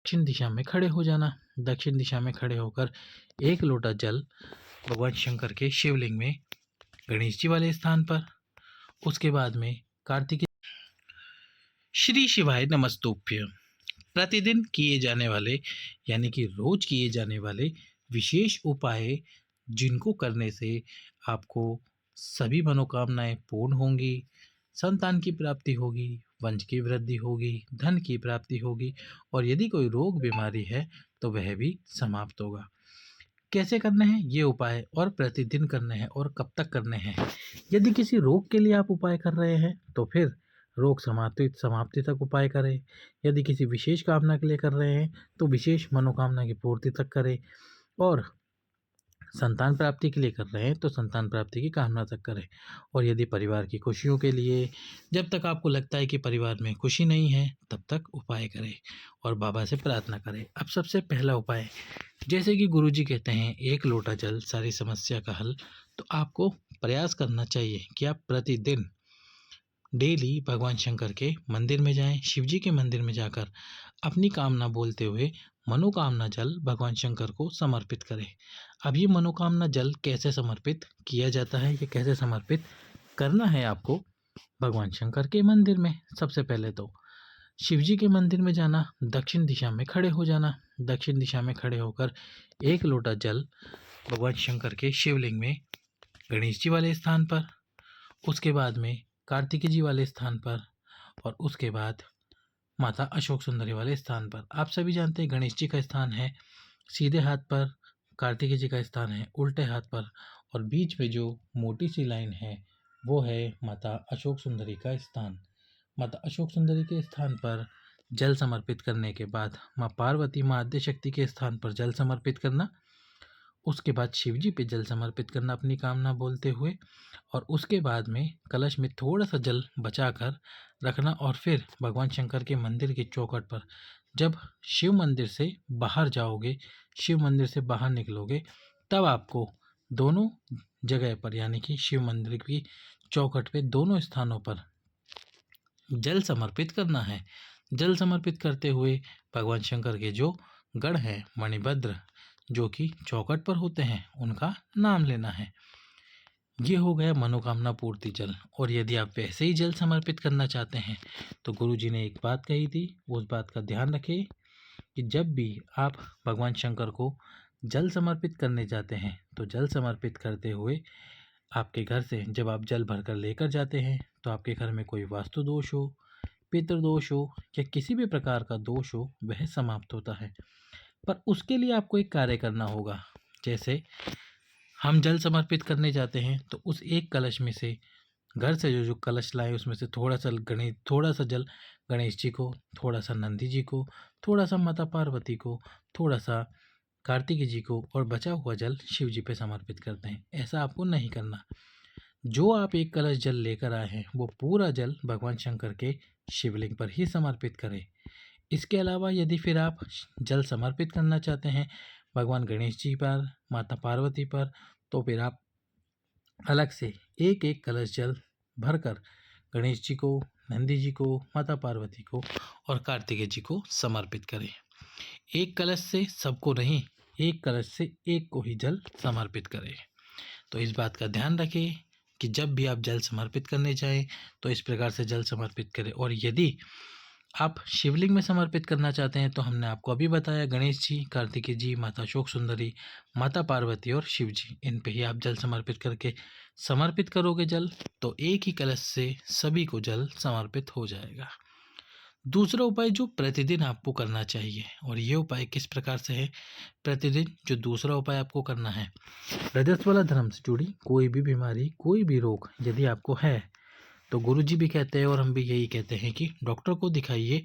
दक्षिण दिशा में खड़े हो जाना। दक्षिण दिशा में खड़े होकर एक लोटा जल भगवान शंकर के शिवलिंग में गणेश जी वाले स्थान पर, उसके बाद में कार्तिकेय। श्री शिवाय नमस्तुभ्य। प्रतिदिन किए जाने वाले यानी कि रोज किए जाने वाले विशेष उपाय जिनको करने से आपको सभी मनोकामनाएं पूर्ण होंगी, संतान की प्राप्ति होगी, वंश की वृद्धि होगी, धन की प्राप्ति होगी और यदि कोई रोग बीमारी है तो वह भी समाप्त होगा। कैसे करने हैं ये उपाय और प्रतिदिन करने हैं और कब तक करने हैं? यदि किसी रोग के लिए आप उपाय कर रहे हैं तो फिर रोग समाप्ति तक उपाय करें। यदि किसी विशेष कामना के लिए कर रहे हैं तो विशेष मनोकामना की पूर्ति तक करें और संतान प्राप्ति के लिए कर रहे हैं तो संतान प्राप्ति की कामना तक करें। और यदि परिवार की खुशियों के लिए, जब तक आपको लगता है कि परिवार में खुशी नहीं है तब तक उपाय करें और बाबा से प्रार्थना करें। अब सबसे पहला उपाय, जैसे कि गुरुजी कहते हैं एक लोटा जल सारी समस्या का हल, तो आपको प्रयास करना चाहिए कि आप प्रतिदिन डेली भगवान शंकर के मंदिर में जाएं, शिव जी के मंदिर में जाकर अपनी कामना बोलते हुए मनोकामना जल भगवान शंकर को समर्पित करें। अब ये मनोकामना जल कैसे समर्पित किया जाता है, ये कैसे समर्पित करना है आपको भगवान शंकर के मंदिर में। सबसे पहले तो शिव जी के मंदिर में जाना, दक्षिण दिशा में खड़े हो जाना। दक्षिण दिशा में खड़े होकर एक लोटा जल भगवान शंकर के शिवलिंग में गणेश जी वाले स्थान पर, उसके बाद में कार्तिकेय जी वाले स्थान पर और उसके बाद माता अशोक सुंदरी वाले स्थान पर। आप सभी जानते हैं गणेश जी का स्थान है सीधे हाथ पर, कार्तिकेय जी का स्थान है उल्टे हाथ पर और बीच में जो मोटी सी लाइन है वो है माता अशोक सुंदरी का स्थान। माता अशोक सुंदरी के स्थान पर जल समर्पित करने के बाद माँ पार्वती, माँ आद्यशक्ति के स्थान पर जल समर्पित करना, उसके बाद शिव जी पे जल समर्पित करना अपनी कामना बोलते हुए और उसके बाद में कलश में थोड़ा सा जल बचाकर रखना और फिर भगवान शंकर के मंदिर की चौखट पर जब शिव मंदिर से बाहर जाओगे, शिव मंदिर से बाहर निकलोगे, तब आपको दोनों जगह पर यानी कि शिव मंदिर की चौखट पे दोनों स्थानों पर जल समर्पित करना है। जल समर्पित करते हुए भगवान शंकर के जो गढ़ हैं मणिभद्र जो कि चौखट पर होते हैं उनका नाम लेना है। ये हो गया मनोकामना पूर्ति जल। और यदि आप वैसे ही जल समर्पित करना चाहते हैं तो गुरुजी ने एक बात कही थी, उस बात का ध्यान रखें कि जब भी आप भगवान शंकर को जल समर्पित करने जाते हैं तो जल समर्पित करते हुए आपके घर से जब आप जल भरकर लेकर जाते हैं तो आपके घर में कोई वास्तु दोष हो, पितृदोष हो या किसी भी प्रकार का दोष हो वह समाप्त होता है। पर उसके लिए आपको एक कार्य करना होगा। जैसे हम जल समर्पित करने जाते हैं तो उस एक कलश में से घर से जो जो कलश लाए उसमें से थोड़ा सा जल गणेश जी को, थोड़ा सा नंदी जी को, थोड़ा सा माता पार्वती को, थोड़ा सा कार्तिकेय जी को और बचा हुआ जल शिव जी पे समर्पित करते हैं। ऐसा आपको नहीं करना। जो आप एक कलश जल लेकर आए हैं वो पूरा जल भगवान शंकर के शिवलिंग पर ही समर्पित करें। इसके अलावा यदि फिर आप जल समर्पित करना चाहते हैं भगवान गणेश जी पर, माता पार्वती पर, तो फिर आप अलग से एक एक कलश जल भरकर गणेश जी को, नंदी जी को, माता पार्वती को और कार्तिकेय जी को समर्पित करें। एक कलश से सबको नहीं, एक कलश से एक को ही जल समर्पित करें। तो इस बात का ध्यान रखें कि जब भी आप जल समर्पित करने जाएं तो इस प्रकार से जल समर्पित करें। और यदि आप शिवलिंग में समर्पित करना चाहते हैं तो हमने आपको अभी बताया गणेश जी, कार्तिकेय जी, माता अशोक सुंदरी, माता पार्वती और शिव जी, इन पे ही आप जल समर्पित करके समर्पित करोगे जल तो एक ही कलश से सभी को जल समर्पित हो जाएगा। दूसरा उपाय जो प्रतिदिन आपको करना चाहिए, और ये उपाय किस प्रकार से है, प्रतिदिन जो दूसरा उपाय आपको करना है, रजस्वला धर्म से जुड़ी कोई भी बीमारी, कोई भी रोग यदि आपको है तो गुरुजी भी कहते हैं और हम भी यही कहते हैं कि डॉक्टर को दिखाइए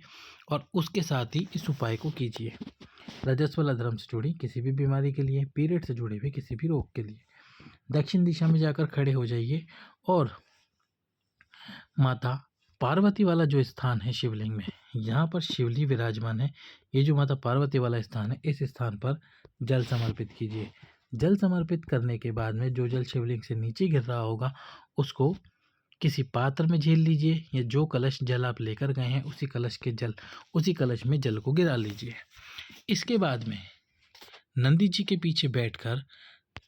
और उसके साथ ही इस उपाय को कीजिए। रजस्वला धर्म से जुड़ी किसी भी बीमारी के लिए, पीरियड से जुड़े हुए किसी भी रोग के लिए दक्षिण दिशा में जाकर खड़े हो जाइए और माता पार्वती वाला जो स्थान है शिवलिंग में, यहाँ पर शिवलिंग विराजमान है, ये जो माता पार्वती वाला स्थान है इस स्थान पर जल समर्पित कीजिए। जल समर्पित करने के बाद में जो जल शिवलिंग से नीचे गिर रहा होगा उसको किसी पात्र में झेल लीजिए या जो कलश जल आप लेकर गए हैं उसी कलश में जल को गिरा लीजिए। इसके बाद में नंदी जी के पीछे बैठकर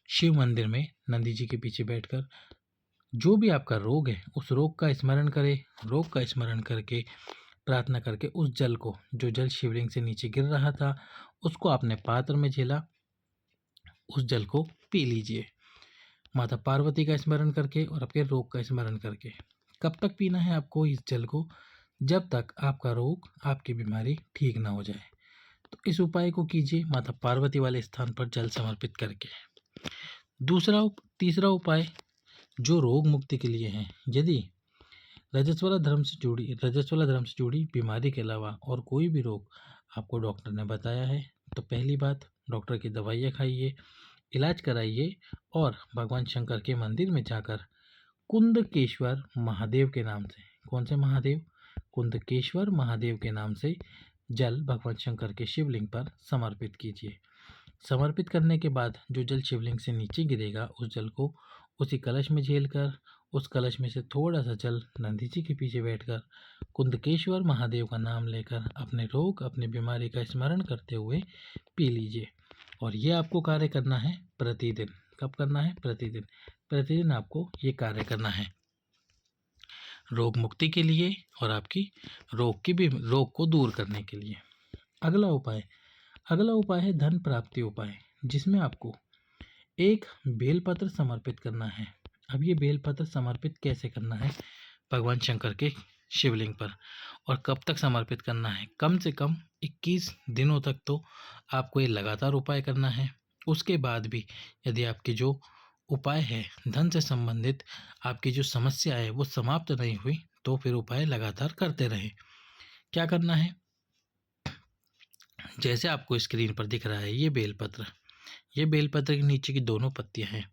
शिव मंदिर में नंदी जी के पीछे बैठकर जो भी आपका रोग है उस रोग का स्मरण करें। रोग का स्मरण करके प्रार्थना करके उस जल को, जो जल शिवलिंग से नीचे गिर रहा था, उसको आपने पात्र में झेला, उस जल को पी लीजिए माता पार्वती का स्मरण करके और आपके रोग का स्मरण करके। कब तक पीना है आपको इस जल को? जब तक आपका रोग, आपकी बीमारी ठीक ना हो जाए। तो इस उपाय को कीजिए माता पार्वती वाले स्थान पर जल समर्पित करके। तीसरा उपाय जो रोग मुक्ति के लिए है। यदि रजस्वला धर्म से जुड़ी बीमारी के अलावा और कोई भी रोग आपको डॉक्टर ने बताया है तो पहली बात, डॉक्टर की दवाइयाँ खाइए, इलाज कराइए और भगवान शंकर के मंदिर में जाकर कुंदकेश्वर महादेव के नाम से, कौन से महादेव? कुंदकेश्वर महादेव के नाम से जल भगवान शंकर के शिवलिंग पर समर्पित कीजिए। समर्पित करने के बाद जो जल शिवलिंग से नीचे गिरेगा उस जल को उसी कलश में झेलकर, उस कलश में से थोड़ा सा जल नंदी जी के पीछे बैठकर कुंदकेश्वर महादेव का नाम लेकर अपने रोग, अपनी बीमारी का स्मरण करते हुए पी लीजिए। और ये आपको कार्य करना है प्रतिदिन। कब करना है? प्रतिदिन। प्रतिदिन आपको ये कार्य करना है रोग मुक्ति के लिए और आपकी रोग को दूर करने के लिए। अगला उपाय है धन प्राप्ति उपाय, जिसमें आपको एक बेलपत्र समर्पित करना है। अब ये बेलपत्र समर्पित कैसे करना है? भगवान शंकर के शिवलिंग पर। और कब तक समर्पित करना है? कम से कम 21 दिनों तक तो आपको ये लगातार उपाय करना है। उसके बाद भी यदि आपकी जो उपाय है धन से संबंधित, आपकी जो समस्या है वो समाप्त नहीं हुई तो फिर उपाय लगातार करते रहें। क्या करना है? जैसे आपको स्क्रीन पर दिख रहा है ये बेलपत्र के नीचे की दोनों पत्तियां हैं।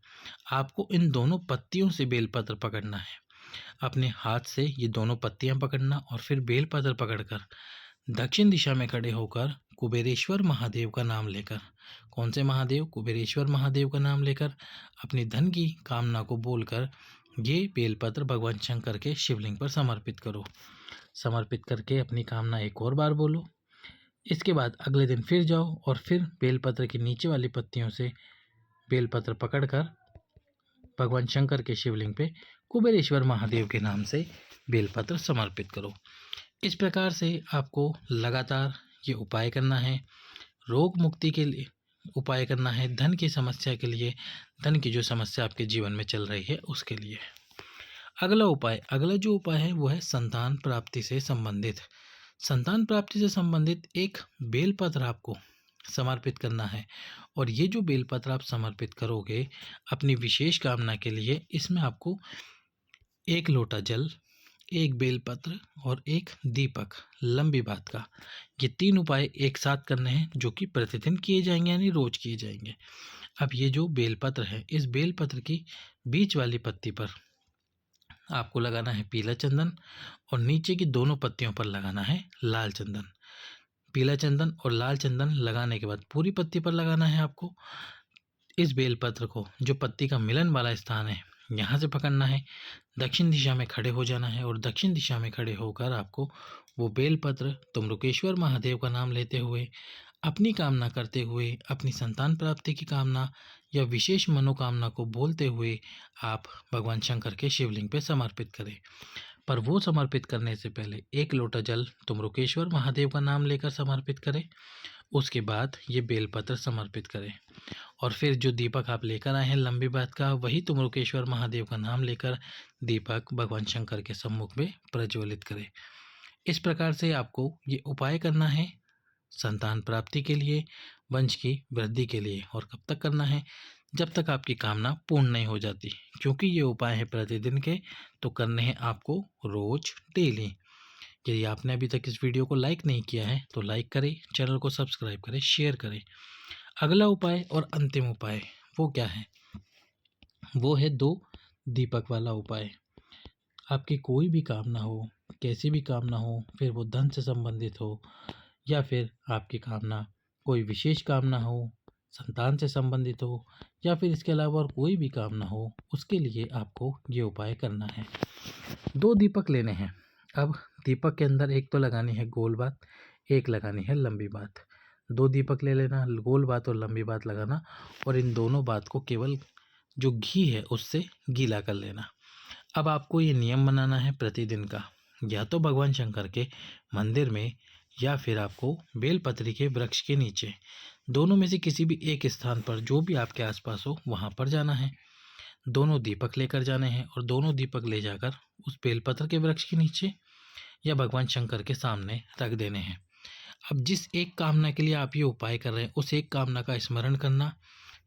आपको इन दोनों पत्तियों से बेलपत्र पकड़ना है। अपने हाथ से ये दोनों पत्तियां पकड़ना और फिर बेलपत्र पकड़कर दक्षिण दिशा में खड़े होकर कुबेरेश्वर महादेव का नाम लेकर, कौन से महादेव? कुबेरेश्वर महादेव का नाम लेकर अपनी धन की कामना को बोलकर ये बेलपत्र भगवान शंकर के शिवलिंग पर समर्पित करो। समर्पित करके अपनी कामना एक और बार बोलो। इसके बाद अगले दिन फिर जाओ और फिर बेलपत्र की नीचे वाली पत्तियों से बेलपत्र पकड़कर भगवान शंकर के शिवलिंग पे कुबेरेश्वर महादेव के नाम से बेलपत्र समर्पित करो। इस प्रकार से आपको लगातार ये उपाय करना है। रोग मुक्ति के लिए उपाय करना है, धन की समस्या के लिए, धन की जो समस्या आपके जीवन में चल रही है उसके लिए। अगला जो उपाय है वो है संतान प्राप्ति से संबंधित। संतान प्राप्ति से संबंधित एक बेलपत्र आपको समर्पित करना है। और ये जो बेलपत्र आप समर्पित करोगे अपनी विशेष कामना के लिए, इसमें आपको 1 लोटा जल, 1 बेलपत्र और 1 दीपक, लंबी बात का, ये 3 उपाय एक साथ करने हैं जो कि प्रतिदिन किए जाएंगे, यानी रोज किए जाएंगे। अब ये जो बेलपत्र है, इस बेलपत्र की बीच वाली पत्ती पर आपको लगाना है पीला चंदन और नीचे की दोनों पत्तियों पर लगाना है लाल चंदन। पीला चंदन और लाल चंदन लगाने के बाद पूरी पत्ती पर लगाना है आपको। इस बेलपत्र को, जो पत्ती का मिलन वाला स्थान है, यहाँ से पकड़ना है, दक्षिण दिशा में खड़े हो जाना है और दक्षिण दिशा में खड़े होकर आपको वो बेलपत्र तुम्रुकेश्वर महादेव का नाम लेते हुए, अपनी कामना करते हुए, अपनी संतान प्राप्ति की कामना या विशेष मनोकामना को बोलते हुए आप भगवान शंकर के शिवलिंग पे समर्पित करें। पर वो समर्पित करने से पहले 1 लोटा जल तुम्रुकेश्वर महादेव का नाम लेकर समर्पित करें। उसके बाद ये बेलपत्र समर्पित करें और फिर जो दीपक आप लेकर आए हैं लंबी बात का, वही तुम्रुकेश्वर महादेव का नाम लेकर दीपक भगवान शंकर के सम्मुख में प्रज्वलित करें। इस प्रकार से आपको ये उपाय करना है संतान प्राप्ति के लिए, वंश की वृद्धि के लिए। और कब तक करना है? जब तक आपकी कामना पूर्ण नहीं हो जाती। क्योंकि ये उपाय है प्रतिदिन के, तो करने हैं आपको रोज, डेली। यदि आपने अभी तक इस वीडियो को लाइक नहीं किया है तो लाइक करें, चैनल को सब्सक्राइब करें, शेयर करें। अगला उपाय और अंतिम उपाय वो क्या है? वो है 2 दीपक वाला उपाय। आपकी कोई भी कामना हो, कैसी भी कामना हो, फिर वो धन से संबंधित हो या फिर आपकी कामना कोई विशेष कामना हो, संतान से संबंधित हो या फिर इसके अलावा और कोई भी काम ना हो, उसके लिए आपको ये उपाय करना है। 2 दीपक लेने हैं। अब दीपक के अंदर एक तो लगानी है गोल बात, एक लगानी है लंबी बात। 2 दीपक ले लेना, गोल बात और लंबी बात लगाना, और इन दोनों बात को केवल जो घी है उससे गीला कर लेना। अब आपको ये नियम बनाना है प्रतिदिन का, या तो भगवान शंकर के मंदिर में या फिर आपको बेलपत्री के वृक्ष के नीचे, दोनों में से किसी भी एक स्थान पर जो भी आपके आसपास हो वहाँ पर जाना है। दोनों दीपक लेकर जाने हैं और दोनों दीपक ले जाकर उस बेलपत्र के वृक्ष के नीचे या भगवान शंकर के सामने रख देने हैं। अब जिस एक कामना के लिए आप ये उपाय कर रहे हैं, उस एक कामना का स्मरण करना,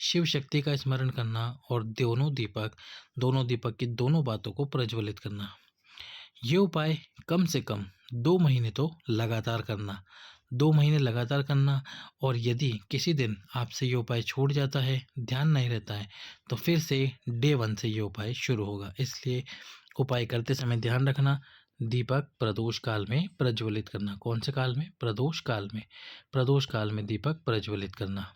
शिव शक्ति का स्मरण करना, और दोनों दीपक की दोनों बातों को प्रज्वलित करना। ये उपाय कम से कम 2 महीने तो लगातार करना, 2 महीने लगातार करना। और यदि किसी दिन आपसे ये उपाय छूट जाता है, ध्यान नहीं रहता है, तो फिर से डे 1 से ये उपाय शुरू होगा। इसलिए उपाय करते समय ध्यान रखना, दीपक प्रदोष काल में प्रज्वलित करना। कौन से काल में? प्रदोष काल में। प्रदोष काल में दीपक प्रज्वलित करना।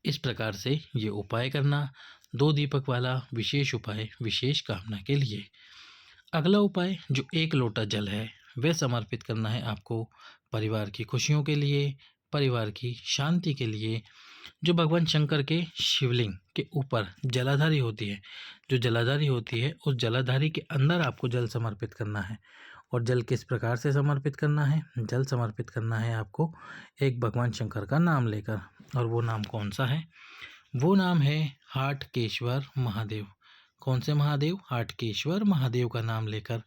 इस प्रकार से ये उपाय करना, 2 दीपक वाला विशेष उपाय विशेष कामना के लिए। अगला उपाय जो 1 लोटा जल है, वह समर्पित करना है आपको परिवार की खुशियों के लिए, परिवार की शांति के लिए। जो भगवान शंकर के शिवलिंग के ऊपर जलाधारी होती है, जो जलाधारी होती है, उस जलाधारी के अंदर आपको जल समर्पित करना है। और जल किस प्रकार से समर्पित करना है? जल समर्पित करना है आपको एक भगवान शंकर का नाम लेकर। और वो नाम कौन सा है? वो नाम है हाटकेश्वर महादेव। कौन से महादेव? हाटकेश्वर महादेव का नाम लेकर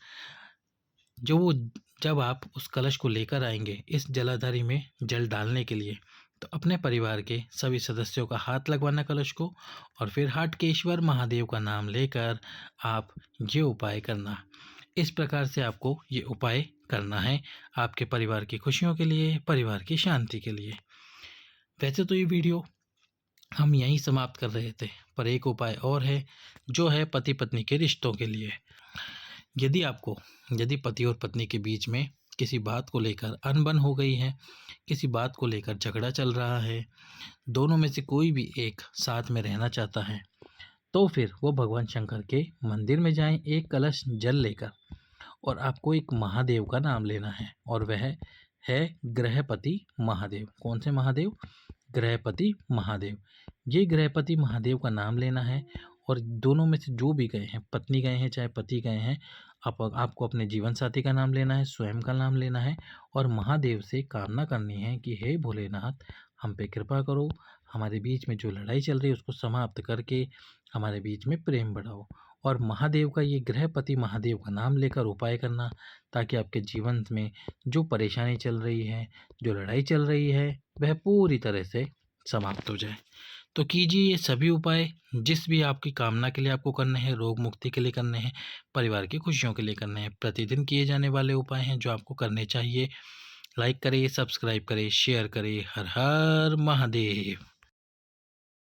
जब आप उस कलश को लेकर आएंगे इस जलाधारी में जल डालने के लिए, तो अपने परिवार के सभी सदस्यों का हाथ लगवाना कलश को, और फिर हाटकेश्वर महादेव का नाम लेकर आप ये उपाय करना। इस प्रकार से आपको ये उपाय करना है आपके परिवार की खुशियों के लिए, परिवार की शांति के लिए। वैसे तो ये वीडियो हम यहीं समाप्त कर रहे थे, पर एक उपाय और है जो है पति पत्नी के रिश्तों के लिए। यदि पति और पत्नी के बीच में किसी बात को लेकर अनबन हो गई है, किसी बात को लेकर झगड़ा चल रहा है, दोनों में से कोई भी एक साथ में रहना चाहता है, तो फिर वो भगवान शंकर के मंदिर में जाएं एक कलश जल लेकर, और आपको एक महादेव का नाम लेना है, और वह है गृहपति महादेव। कौन से महादेव? गृहपति महादेव। ये गृहपति महादेव का नाम लेना है, और दोनों में से जो भी गए हैं, पत्नी गए हैं चाहे पति गए हैं, आपको अपने जीवन साथी का नाम लेना है, स्वयं का नाम लेना है, और महादेव से कामना करनी है कि हे भोलेनाथ, हम पे कृपा करो, हमारे बीच में जो लड़ाई चल रही है उसको समाप्त करके हमारे बीच में प्रेम बढ़ाओ। और महादेव का ये गृहपति महादेव का नाम लेकर उपाय करना, ताकि आपके जीवन में जो परेशानी चल रही है, जो लड़ाई चल रही है, वह पूरी तरह से समाप्त हो जाए। तो कीजिए ये सभी उपाय, जिस भी आपकी कामना के लिए आपको करने हैं, रोग मुक्ति के लिए करने हैं, परिवार की खुशियों के लिए करने हैं। प्रतिदिन किए जाने वाले उपाय हैं जो आपको करने चाहिए। लाइक करें, सब्सक्राइब करें, शेयर करें। हर हर महादेव।